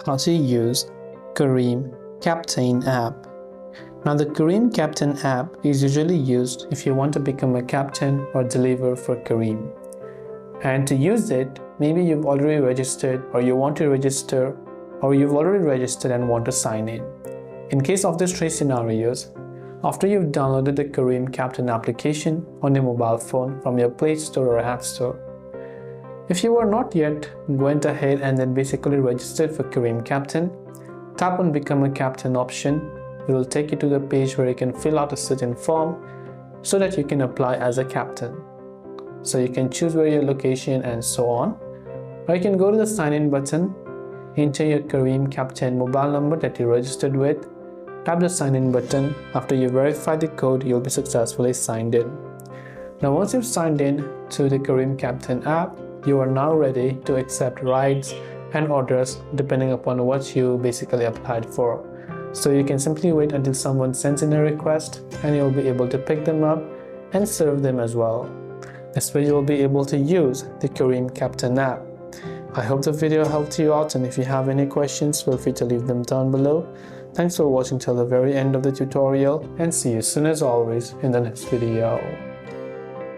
how to use Careem Captain App. Now the Careem Captain app is usually used if you want to become a captain or deliver for Careem. And to use it, maybe you've already registered or you want to register, or you've already registered and want to sign in. In case of these three scenarios, after you've downloaded the Careem Captain application on your mobile phone from your Play Store or App Store, if you are not yet went ahead and then basically registered for Careem Captain, tap on Become a Captain option. It will take you to the page where you can fill out a certain form so that you can apply as a captain. So you can choose where your location and so on. Or you can go to the sign in button, enter your Careem Captain mobile number that you registered with, tap the sign in button. After you verify the code, you'll be successfully signed in. Now once you've signed in to the Careem Captain app, you are now ready to accept rides and orders depending upon what you basically applied for. So you can simply wait until someone sends in a request and you'll be able to pick them up and serve them as well. This way you'll be able to use the Careem Captain app. I hope the video helped you out, and if you have any questions, feel free to leave them down below. Thanks for watching till the very end of the tutorial, and see you soon as always in the next video.